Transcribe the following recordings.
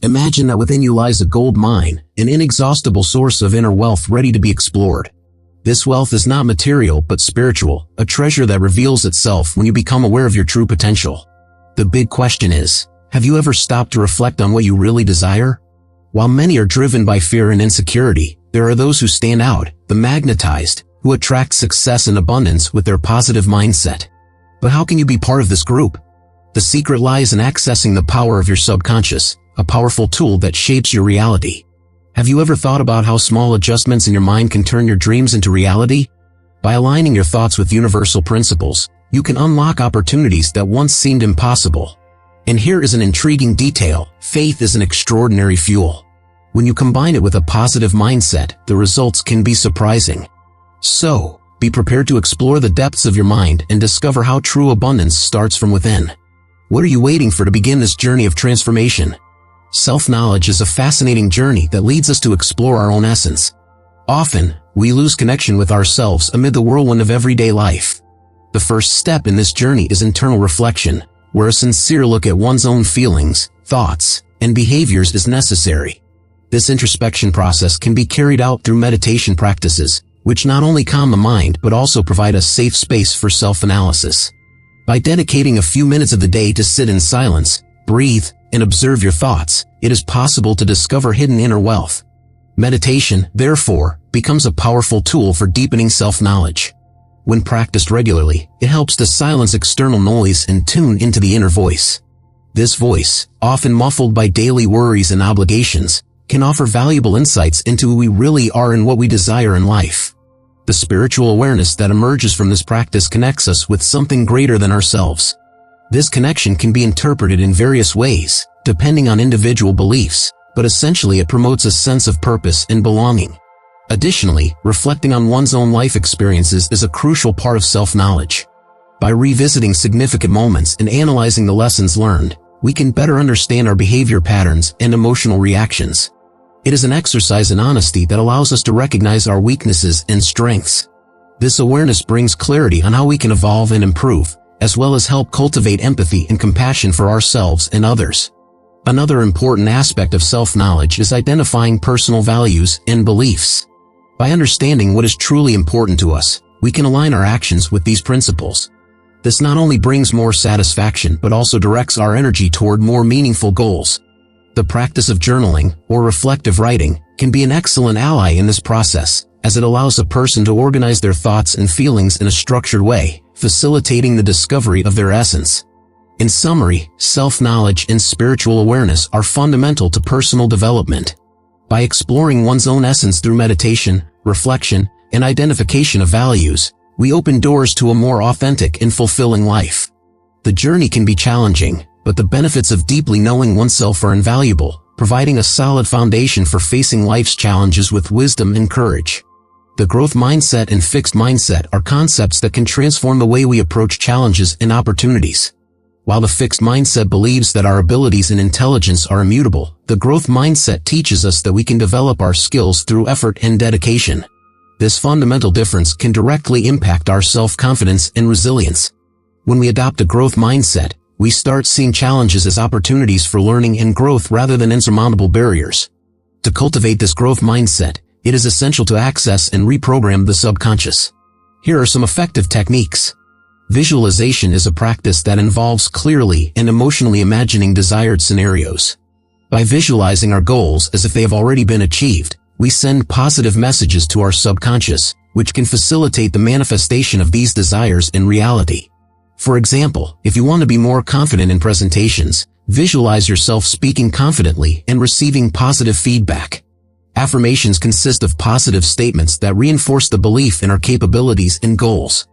Imagine that within you lies a gold mine, an inexhaustible source of inner wealth ready to be explored. This wealth is not material but spiritual, a treasure that reveals itself when you become aware of your true potential. The big question is, have you ever stopped to reflect on what you really desire? While many are driven by fear and insecurity, there are those who stand out, the magnetized, who attract success and abundance with their positive mindset. But how can you be part of this group? The secret lies in accessing the power of your subconscious, a powerful tool that shapes your reality. Have you ever thought about how small adjustments in your mind can turn your dreams into reality? By aligning your thoughts with universal principles, you can unlock opportunities that once seemed impossible. And here is an intriguing detail: faith is an extraordinary fuel. When you combine it with a positive mindset, the results can be surprising. So, be prepared to explore the depths of your mind and discover how true abundance starts from within. What are you waiting for to begin this journey of transformation? Self-knowledge is a fascinating journey that leads us to explore our own essence. Often, we lose connection with ourselves amid the whirlwind of everyday life. The first step in this journey is internal reflection, where a sincere look at one's own feelings, thoughts, and behaviors is necessary. This introspection process can be carried out through meditation practices, which not only calm the mind but also provide a safe space for self-analysis. By dedicating a few minutes of the day to sit in silence, breathe, and observe your thoughts, it is possible to discover hidden inner wealth. Meditation, therefore, becomes a powerful tool for deepening self-knowledge. When practiced regularly, it helps to silence external noise and tune into the inner voice. This voice, often muffled by daily worries and obligations, can offer valuable insights into who we really are and what we desire in life. The spiritual awareness that emerges from this practice connects us with something greater than ourselves. This connection can be interpreted in various ways, depending on individual beliefs, but essentially it promotes a sense of purpose and belonging. Additionally, reflecting on one's own life experiences is a crucial part of self-knowledge. By revisiting significant moments and analyzing the lessons learned, we can better understand our behavior patterns and emotional reactions. It is an exercise in honesty that allows us to recognize our weaknesses and strengths. This awareness brings clarity on how we can evolve and improve, as well as help cultivate empathy and compassion for ourselves and others. Another important aspect of self-knowledge is identifying personal values and beliefs. By understanding what is truly important to us, we can align our actions with these principles. This not only brings more satisfaction but also directs our energy toward more meaningful goals. The practice of journaling, or reflective writing, can be an excellent ally in this process, as it allows a person to organize their thoughts and feelings in a structured way, facilitating the discovery of their essence. In summary, self-knowledge and spiritual awareness are fundamental to personal development. By exploring one's own essence through meditation, reflection, and identification of values, we open doors to a more authentic and fulfilling life. The journey can be challenging, but the benefits of deeply knowing oneself are invaluable, providing a solid foundation for facing life's challenges with wisdom and courage. The growth mindset and fixed mindset are concepts that can transform the way we approach challenges and opportunities. While the fixed mindset believes that our abilities and intelligence are immutable, the growth mindset teaches us that we can develop our skills through effort and dedication. This fundamental difference can directly impact our self-confidence and resilience. When we adopt a growth mindset, we start seeing challenges as opportunities for learning and growth rather than insurmountable barriers. To cultivate this growth mindset, it is essential to access and reprogram the subconscious. Here are some effective techniques. Visualization is a practice that involves clearly and emotionally imagining desired scenarios. By visualizing our goals as if they have already been achieved, we send positive messages to our subconscious, which can facilitate the manifestation of these desires in reality. For example, if you want to be more confident in presentations, visualize yourself speaking confidently and receiving positive feedback. Affirmations consist of positive statements that reinforce the belief in our capabilities and goals.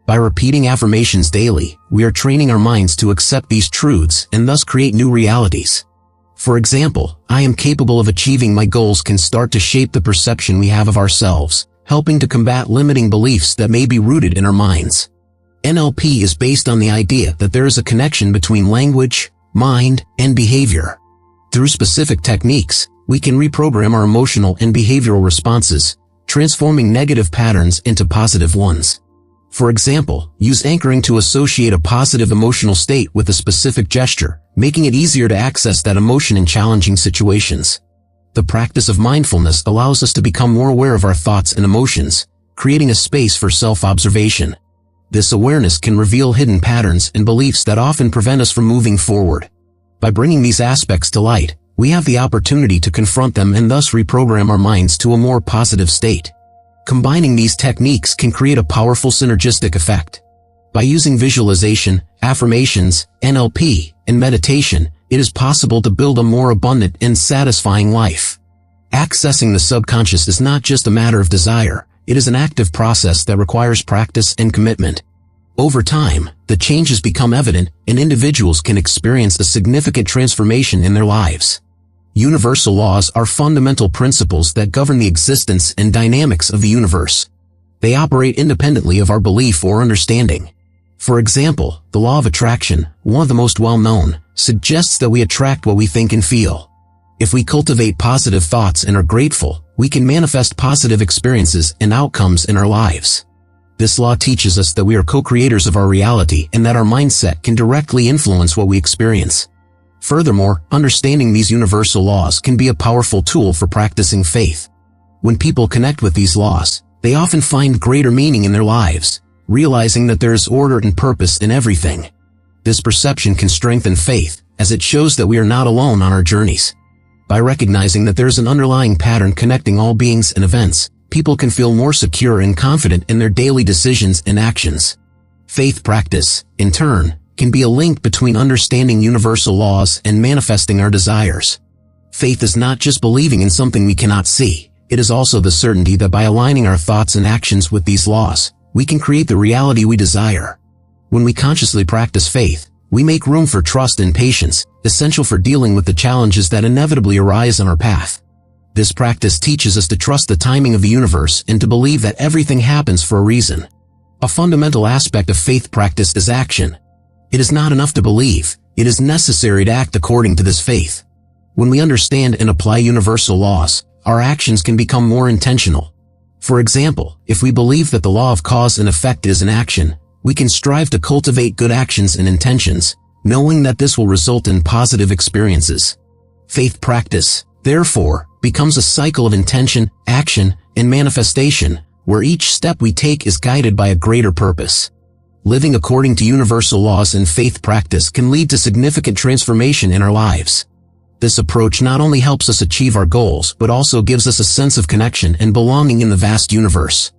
By repeating affirmations daily, we are training our minds to accept these truths and thus create new realities. For example, "I am capable of achieving my goals" can start to shape the perception we have of ourselves, helping to combat limiting beliefs that may be rooted in our minds. NLP is based on the idea that there is a connection between language, mind, and behavior. Through specific techniques, we can reprogram our emotional and behavioral responses, transforming negative patterns into positive ones. For example, use anchoring to associate a positive emotional state with a specific gesture, making it easier to access that emotion in challenging situations. The practice of mindfulness allows us to become more aware of our thoughts and emotions, creating a space for self-observation. This awareness can reveal hidden patterns and beliefs that often prevent us from moving forward. By bringing these aspects to light, we have the opportunity to confront them and thus reprogram our minds to a more positive state. Combining these techniques can create a powerful synergistic effect. By using visualization, affirmations, NLP, and meditation, it is possible to build a more abundant and satisfying life. Accessing the subconscious is not just a matter of desire, it is an active process that requires practice and commitment. Over time, the changes become evident, and individuals can experience a significant transformation in their lives. Universal laws are fundamental principles that govern the existence and dynamics of the universe. They operate independently of our belief or understanding. For example, the law of attraction, one of the most well-known, suggests that we attract what we think and feel. If we cultivate positive thoughts and are grateful, we can manifest positive experiences and outcomes in our lives. This law teaches us that we are co-creators of our reality and that our mindset can directly influence what we experience. Furthermore, understanding these universal laws can be a powerful tool for practicing faith. When people connect with these laws, they often find greater meaning in their lives, realizing that there is order and purpose in everything. This perception can strengthen faith, as it shows that we are not alone on our journeys. By recognizing that there is an underlying pattern connecting all beings and events, people can feel more secure and confident in their daily decisions and actions. Faith practice, in turn, can be a link between understanding universal laws and manifesting our desires. Faith is not just believing in something we cannot see, it is also the certainty that by aligning our thoughts and actions with these laws, we can create the reality we desire. When we consciously practice faith, we make room for trust and patience, essential for dealing with the challenges that inevitably arise on our path. This practice teaches us to trust the timing of the universe and to believe that everything happens for a reason. A fundamental aspect of faith practice is action. It is not enough to believe, it is necessary to act according to this faith. When we understand and apply universal laws, our actions can become more intentional. For example, if we believe that the law of cause and effect is an action, we can strive to cultivate good actions and intentions, knowing that this will result in positive experiences. Faith practice, therefore, becomes a cycle of intention, action, and manifestation, where each step we take is guided by a greater purpose. Living according to universal laws and faith practice can lead to significant transformation in our lives. This approach not only helps us achieve our goals but also gives us a sense of connection and belonging in the vast universe.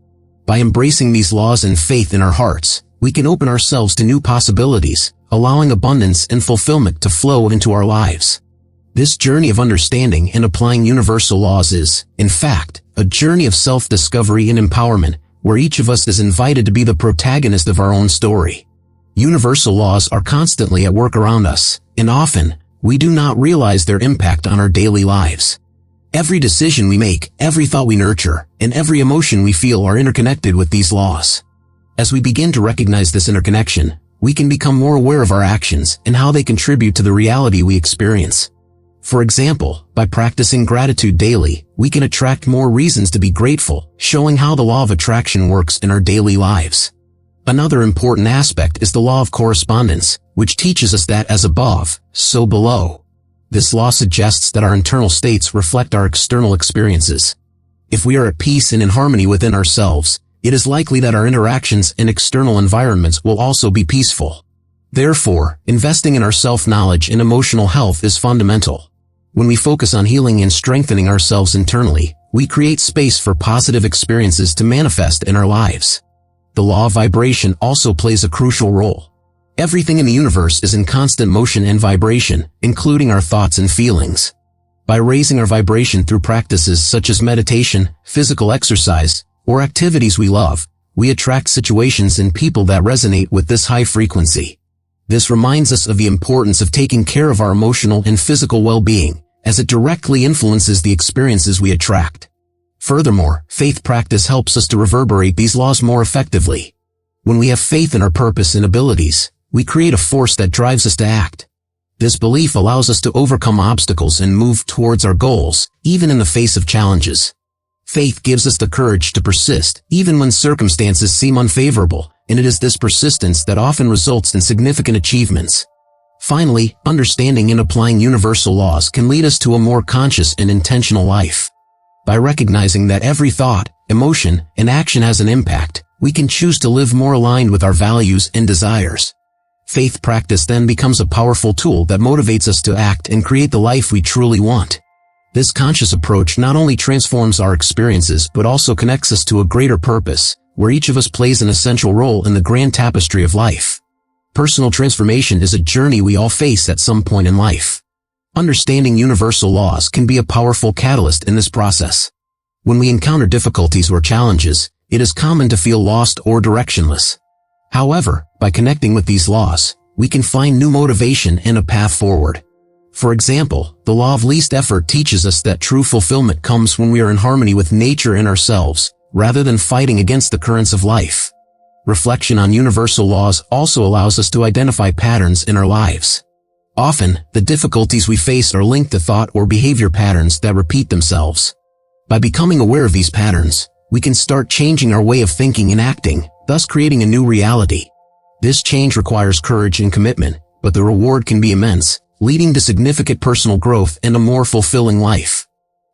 By embracing these laws and faith in our hearts, we can open ourselves to new possibilities, allowing abundance and fulfillment to flow into our lives. This journey of understanding and applying universal laws is, in fact, a journey of self-discovery and empowerment, where each of us is invited to be the protagonist of our own story. Universal laws are constantly at work around us, and often, we do not realize their impact on our daily lives. Every decision we make, every thought we nurture, and every emotion we feel are interconnected with these laws. As we begin to recognize this interconnection, we can become more aware of our actions and how they contribute to the reality we experience. For example, by practicing gratitude daily, we can attract more reasons to be grateful, showing how the law of attraction works in our daily lives. Another important aspect is the law of correspondence, which teaches us that as above, so below. This law suggests that our internal states reflect our external experiences. If we are at peace and in harmony within ourselves, it is likely that our interactions and external environments will also be peaceful. Therefore, investing in our self-knowledge and emotional health is fundamental. When we focus on healing and strengthening ourselves internally, we create space for positive experiences to manifest in our lives. The law of vibration also plays a crucial role. Everything in the universe is in constant motion and vibration, including our thoughts and feelings. By raising our vibration through practices such as meditation, physical exercise, or activities we love, we attract situations and people that resonate with this high frequency. This reminds us of the importance of taking care of our emotional and physical well-being, as it directly influences the experiences we attract. Furthermore, faith practice helps us to reverberate these laws more effectively. When we have faith in our purpose and abilities, we create a force that drives us to act. This belief allows us to overcome obstacles and move towards our goals, even in the face of challenges. Faith gives us the courage to persist, even when circumstances seem unfavorable, and it is this persistence that often results in significant achievements. Finally, understanding and applying universal laws can lead us to a more conscious and intentional life. By recognizing that every thought, emotion, and action has an impact, we can choose to live more aligned with our values and desires. Faith practice then becomes a powerful tool that motivates us to act and create the life we truly want. This conscious approach not only transforms our experiences but also connects us to a greater purpose, where each of us plays an essential role in the grand tapestry of life. Personal transformation is a journey we all face at some point in life. Understanding universal laws can be a powerful catalyst in this process. When we encounter difficulties or challenges, it is common to feel lost or directionless. However, by connecting with these laws, we can find new motivation and a path forward. For example, the law of least effort teaches us that true fulfillment comes when we are in harmony with nature and ourselves, rather than fighting against the currents of life. Reflection on universal laws also allows us to identify patterns in our lives. Often, the difficulties we face are linked to thought or behavior patterns that repeat themselves. By becoming aware of these patterns, we can start changing our way of thinking and acting, thus creating a new reality. This change requires courage and commitment, but the reward can be immense, leading to significant personal growth and a more fulfilling life.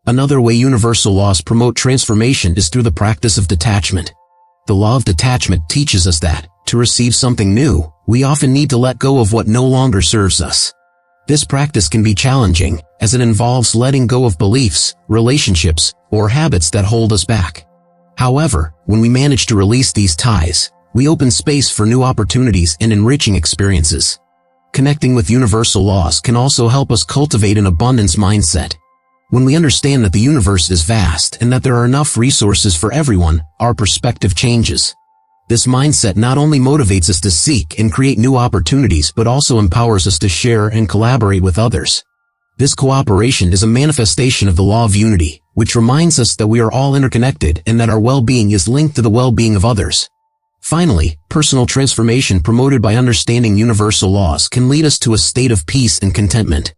Another way universal laws promote transformation is through the practice of detachment. The law of detachment teaches us that, to receive something new, we often need to let go of what no longer serves us. This practice can be challenging, as it involves letting go of beliefs, relationships, or habits that hold us back. However, when we manage to release these ties, we open space for new opportunities and enriching experiences. Connecting with universal laws can also help us cultivate an abundance mindset. When we understand that the universe is vast and that there are enough resources for everyone, our perspective changes. This mindset not only motivates us to seek and create new opportunities but also empowers us to share and collaborate with others. This cooperation is a manifestation of the law of unity, which reminds us that we are all interconnected and that our well-being is linked to the well-being of others. Finally, personal transformation promoted by understanding universal laws can lead us to a state of peace and contentment.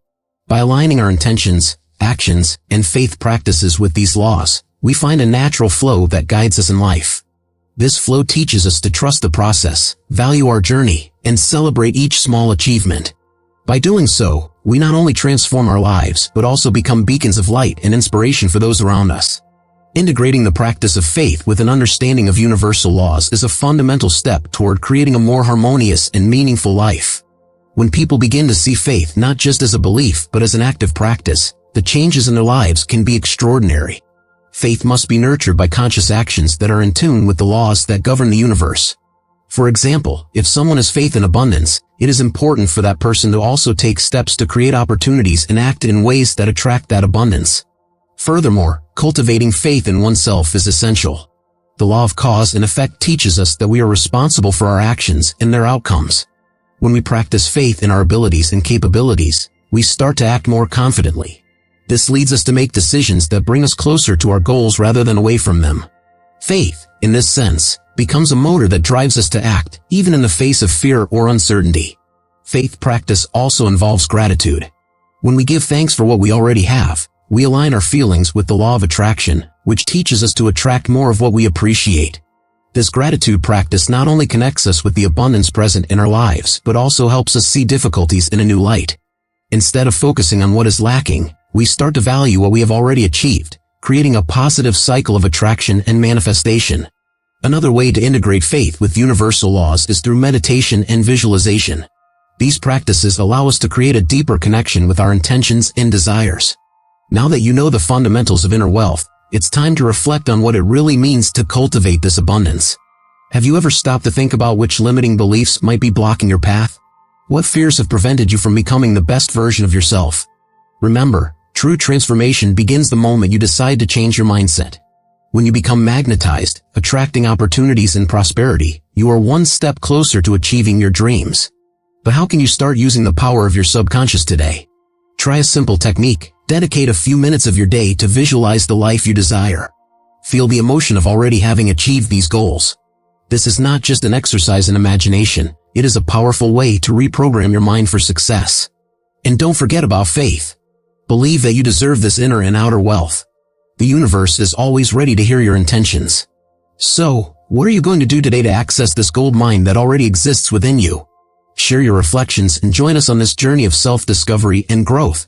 By aligning our intentions, actions, and faith practices with these laws, we find a natural flow that guides us in life. This flow teaches us to trust the process, value our journey, and celebrate each small achievement. By doing so, we not only transform our lives but also become beacons of light and inspiration for those around us. Integrating the practice of faith with an understanding of universal laws is a fundamental step toward creating a more harmonious and meaningful life. When people begin to see faith not just as a belief but as an active practice, the changes in their lives can be extraordinary. Faith must be nurtured by conscious actions that are in tune with the laws that govern the universe. For example, if someone has faith in abundance, it is important for that person to also take steps to create opportunities and act in ways that attract that abundance. Furthermore, cultivating faith in oneself is essential. The law of cause and effect teaches us that we are responsible for our actions and their outcomes. When we practice faith in our abilities and capabilities, we start to act more confidently. This leads us to make decisions that bring us closer to our goals rather than away from them. Faith, in this sense, becomes a motor that drives us to act, even in the face of fear or uncertainty. Faith practice also involves gratitude. When we give thanks for what we already have, we align our feelings with the law of attraction, which teaches us to attract more of what we appreciate. This gratitude practice not only connects us with the abundance present in our lives but also helps us see difficulties in a new light. Instead of focusing on what is lacking, we start to value what we have already achieved, creating a positive cycle of attraction and manifestation. Another way to integrate faith with universal laws is through meditation and visualization. These practices allow us to create a deeper connection with our intentions and desires. Now that you know the fundamentals of inner wealth, it's time to reflect on what it really means to cultivate this abundance. Have you ever stopped to think about which limiting beliefs might be blocking your path? What fears have prevented you from becoming the best version of yourself? Remember, true transformation begins the moment you decide to change your mindset. When you become magnetized, attracting opportunities and prosperity, you are one step closer to achieving your dreams. But how can you start using the power of your subconscious today? Try a simple technique. Dedicate a few minutes of your day to visualize the life you desire. Feel the emotion of already having achieved these goals. This is not just an exercise in imagination, it is a powerful way to reprogram your mind for success. And don't forget about faith. Believe that you deserve this inner and outer wealth. The universe is always ready to hear your intentions. So, what are you going to do today to access this gold mine that already exists within you? Share your reflections and join us on this journey of self-discovery and growth.